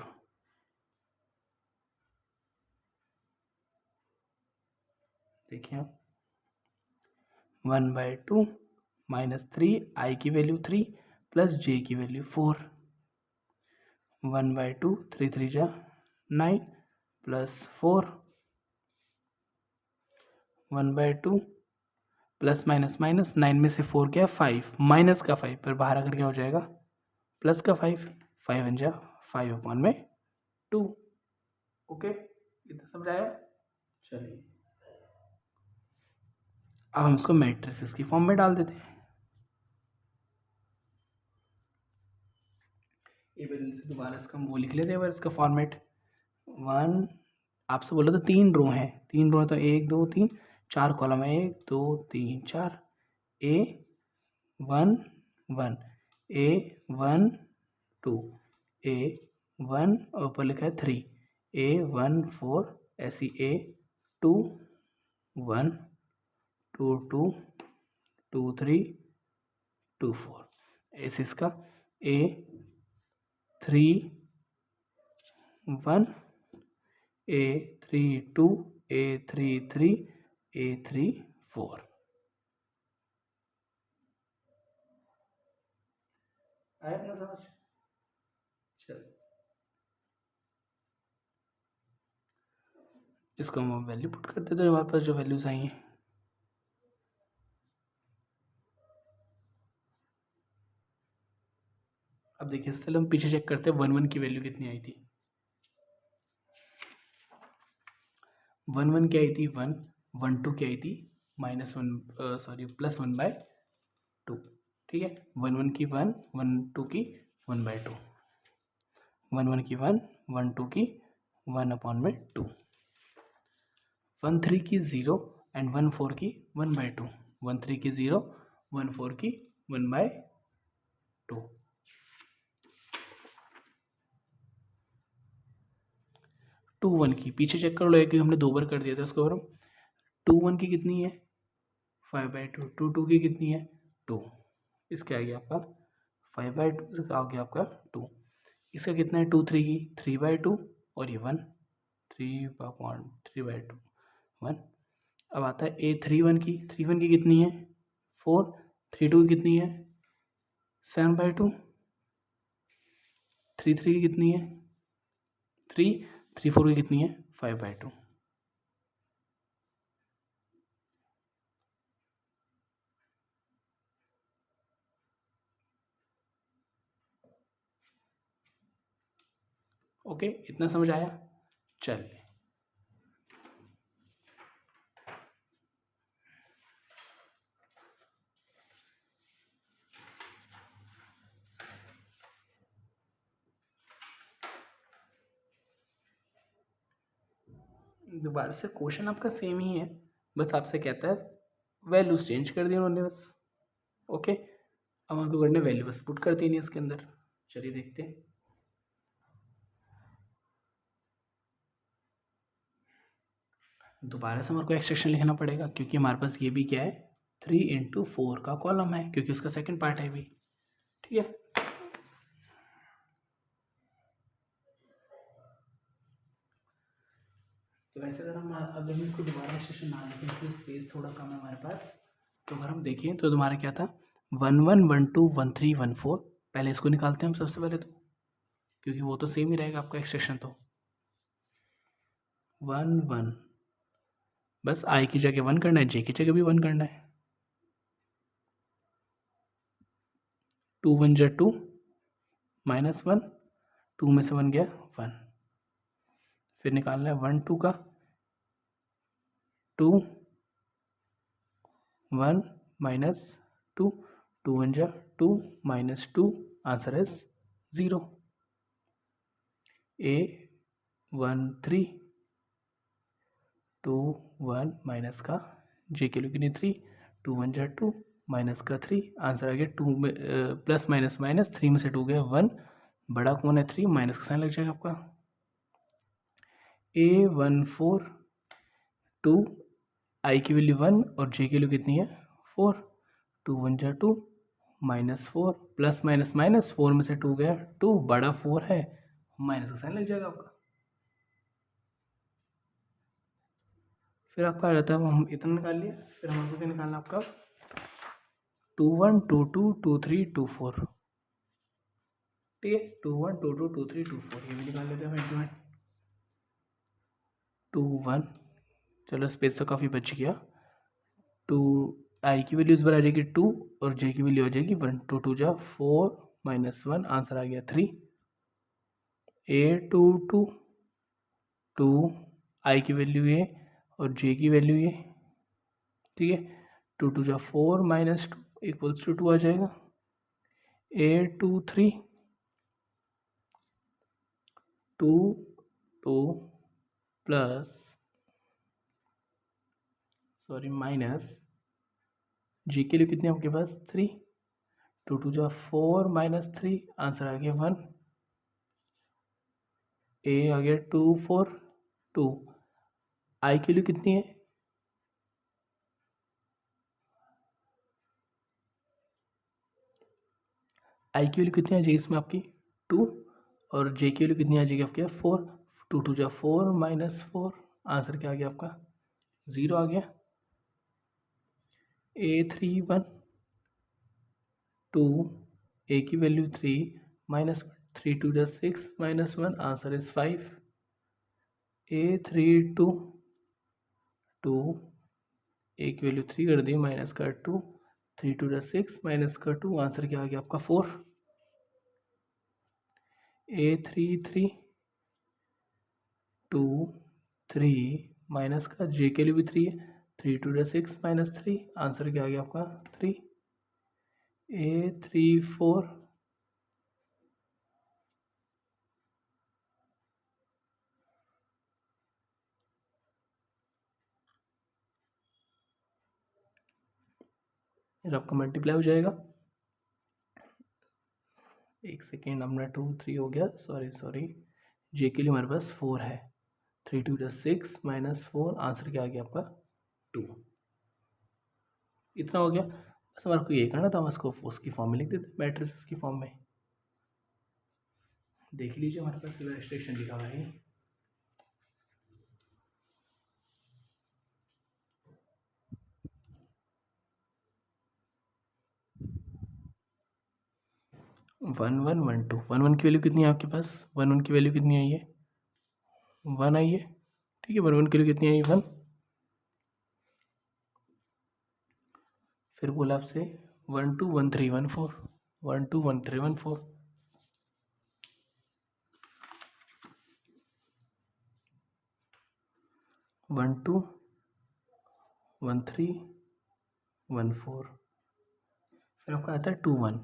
देखिए आप 1/2 -3 I की वैल्यू 3 प्लस J की वैल्यू 4 1/2 3 3 जा 9 प्लस 4 1/2 प्लस माइनस माइनस 9 में से 4 गया 5 माइनस का 5 पर बाहर आकर क्या हो जाएगा प्लस का 5 5 1 जा 5 अपॉन में 2 ओके इतना समझ आया चलिए अब हम इसको मैट्रिसेस की फॉर्म में डाल देते हैं एक बार से दोबारा इसका हम वो लिख लेते हैं बार इसका फॉर्मेट 1 आपसे बोला तो 3 रो हैं 3 रो है तो 1 2 3 4 कॉलम है 1 2 3 4 A1 1 A1 2 A1 और ऊपर लिखा है 3 A1 4 ऐसी A2 1 2 2 2 3 2 4 ऐसे इसका A3 1 A32 A33 A34 आया ना समझ चल इसको हम वैल्यू पुट कर देते हैं हमारे पास जो वैल्यूज आई हैं देखिए सबसे पहले हम पीछे चेक करते हैं 1 1 की वैल्यू कितनी आई थी। 1 1 क्या आई थी 1, 1 2 क्या आई थी -1 सॉरी +1/2। ठीक है, 1 1 की 1, 1 2 की 1/2, 1 1 की 1, 1 2 की 1/2, 1 3 की 0 एंड 1 4 की 1/2, 1 3 की 0, 1 4 की 1/2। 2 1 की पीछे चेक कर लो, एक हमने 2 बार कर दिया था उसको। हम 2 1 की कितनी है 5/2, 2 2 की कितनी है 2, इसका आ गया आपका 5/2, इसका आ गया आपका 2। इसका कितना है 2 3 की 3/2 और ये 1, 3/2 1। अब आता है A 3 1 की, 3 1 की कितनी है 4, 3 2 की कितनी है 7/2, 3 3 की कितनी है 3, 3 4 की कितनी है 5/2। ओके, इतना समझ आया। चलिए दोबारा से क्वेश्चन आपका सेम ही है, बस आपसे कहता है वैल्यूज चेंज कर दी उन्होंने बस। ओके, अब हमको करने वैल्यू बस पुट कर देनी है इसके अंदर। चलिए देखते हैं। दोबारा से हमारे को एक्सट्रैक्शन लिखना पड़ेगा क्योंकि हमारे पास ये भी क्या है 3 × 4 का कॉलम है, क्योंकि उसका सेकंड पार्ट है भी। ठीक है, तो वैसे अगर हम अगर हम इसको दोबारा एक्सट्रैक्शन ना लिखें क्योंकि स्पेस थोड़ा कम है हमारे पास, तो अगर हम देखें तो तुम्हारा क्या था 1 1 1 2 1 3 1 4। पहले इसको निकालते हैं हम सबसे पहले, तो क्योंकि वो तो सेम ही रहेगा आपका एक्सट्रैक्शन। तो 1 1, बस आई की जगह 1 करना है, जे की जगह भी 1 करना है। 2 1 जा 2 -1, 2 में से 1 गया 1। फिर निकालना है 1 2 का 2 1 -2, 2 1 जा 2 -2, आंसर इज 0। A 1 3 2 1 माइनस का जे के लिए कितनी 3, 2 1 जा 2 माइनस का 3, आंसर आ गया 2 में प्लस माइनस माइनस 3 में से 2 गया 1, बड़ा कौन है 3, माइनस का साइन लग जाएगा आपका। A 1 4 2, आई की वैल्यू 1 और जे की वैल्यू कितनी है 4, 2 1 जा 2 -4 प्लस माइनस माइनस 4 में से 2 गया 2, बड़ा 4 है, माइनस का साइन लग जाएगा आपका। फिर आपका आ जाता है, हम इतना निकाल लिया, फिर हमको क्या निकालना आपका 2 1 2 2 2 3 2 4। ठीक है, 2 1 2 2 2 3 2 4 ये भी निकाल लेते हैं हम। 2 1, चलो स्पेस तो काफ़ी बच गया। 2 आई की वैल्यू इस बार आ जाएगी 2 और जे की वैल्यू आ जाएगी 1, 2 2 जा 4 -1, आंसर आ गया 3। A 2 2 2, आई की वैल्यू ये और जे की वैल्यू ये। ठीक है, 2 2 जा 4 -2 इक्वल्स टू 2 आ जाएगा। A 2 3 2 2 प्लस सॉरी माइनस जी के लिए कितने आपके पास 3, 2 2 जा 4 -3, आंसर आ गया 1। ए आ गया 2 4 2, आई की वैल्यू कितनी है आई की वैल्यू कितनी आ जाएगी इसमें आपकी 2, और जे की वैल्यू कितनी आ जाएगी आपके 4, 2 2 जा 4 -4, आंसर क्या आ गया आपका 0 आ गया। A 3 1 2, ए की वैल्यू 3 -1, 3 2 जा 6 -1, आंसर इज 5। A 3 2 2, ए की वैल्यू 3 कर दी माइनस का 2, 3 2 जा 6 माइनस का 2, आंसर क्या आ गया आपका 4। A3 2 3 माइनस का J के लिए भी 3 है, 3 2 6 माइनस 3, आंसर क्या आ गया आपका 3। A3 4 फिर आपका मल्टीप्लाई हो जाएगा, एक सेकेंड, अपना 2 3 हो गया, सॉरी J के लिए हमारे पास 4 है, 3 2 6 माइनस 4, आंसर क्या आ गया आपका 2। इतना हो गया, बस हमारे को ये करना था, हम इसको उसकी फॉर्म में लिख देते, मैट्रिसेस की फॉर्म में। देख लीजिए हमारे पास इलस्ट्रेशन लिखा हुआ है, one one one two, one one की वैल्यू कितनी है आपके पास, वन वन की वैल्यू कितनी आई है, 1 आई है, ठीक है, वन वन की वैल्यू कितनी आई, 1। फिर बोला आपसे 1 2 1 3 1 4, 1 2 1 3 1 4, 1 2 1 3 1 4, फिर आपका आता है 2 1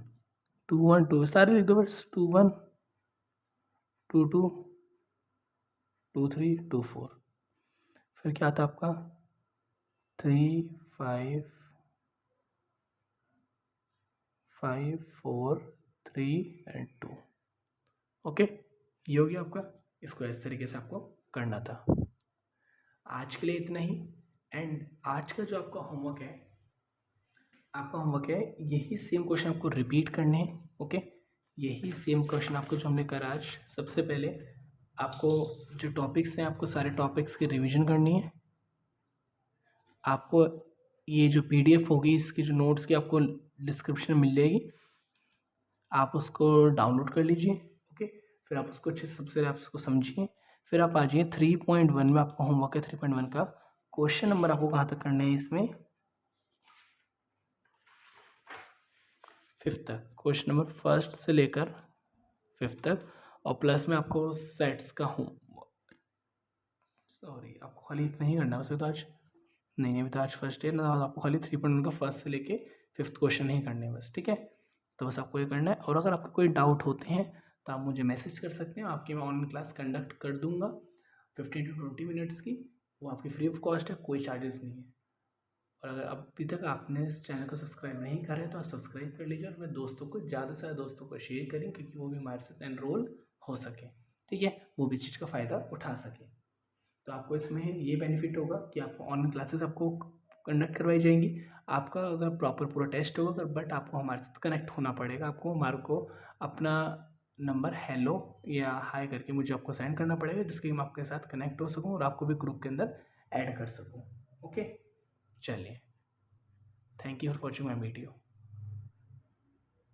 2 1 2, सारे लिख दो बस, 2 1 2 2 2 3 2 4, फिर क्या आता है आपका 3 5 5 4 3 एंड 2। ओके, ये हो गया आपका, इसको इस तरीके से आपको करना था। आज के लिए इतना ही, एंड आज का जो आपका होमवर्क है, आपका होमवर्क है यही सेम क्वेश्चन आपको रिपीट करने हैं। ओके, यही सेम क्वेश्चन आपको जो हमने करा आज, सबसे पहले आपको जो टॉपिक्स हैं, आपको सारे टॉपिक्स की रिवीजन करनी है। आपको ये जो PDF होगी, इसकी जो नोट्स की आपको डिस्क्रिप्शन में मिल जाएगी, आप उसको डाउनलोड कर लीजिए। ओके, फिर आप उसको अच्छे से सबसे पहले आप उसको समझिए, फिर आप आ जाइए 3.1 में, आपका होमवर्क है 3.1 का क्वेश्चन नंबर आपको कहाँ तक करना है, इसमें 5th तक, क्वेश्चन नंबर 1 से लेकर 5th तक, और प्लस में आपको सेट्स का हूँ, सॉरी आपको खाली इतना ही करना है वैसे तो आज, नहीं अभी तो आज फर्स्ट डे ना, आपको खाली 3.1 का 1st से लेके 5th क्वेश्चन ही करने हैं बस, ठीक है। तो बस आपको ये करना है, और अगर आपके कोई डाउट होते हैं तो आप मुझे मैसेज कर सकते हैं, आपकी मैं ऑनलाइन क्लास कंडक्ट कर दूंगा 15 to 20 मिनट्स की, वो आपकी फ्री ऑफ कॉस्ट है, कोई चार्जेस नहीं है। और अगर अभी तक आपने इस चैनल को सब्सक्राइब नहीं करा है तो आप सब्सक्राइब कर लीजिए, और अपने दोस्तों को, ज़्यादा से ज़्यादा दोस्तों को शेयर करें, क्योंकि वो भी हमारे साथ एनरोल हो सके, ठीक है, वो भी इस चीज़ का फ़ायदा उठा सके। तो आपको इसमें ये बेनिफिट होगा कि आपको ऑनलाइन क्लासेस आपको कंडक्ट करवाई जाएंगी, आपका अगर प्रॉपर पूरा टेस्ट होगा, बट आपको हमारे साथ कनेक्ट होना पड़ेगा, आपको हमारे को अपना नंबर हेलो या हाय करके मुझे आपको सेंड करना पड़ेगा, जिसके मैं आपके साथ कनेक्ट हो सकूँ और आपको भी ग्रुप के अंदर ऐड कर सकूँ। ओके, चलिए, thank you for watching my video.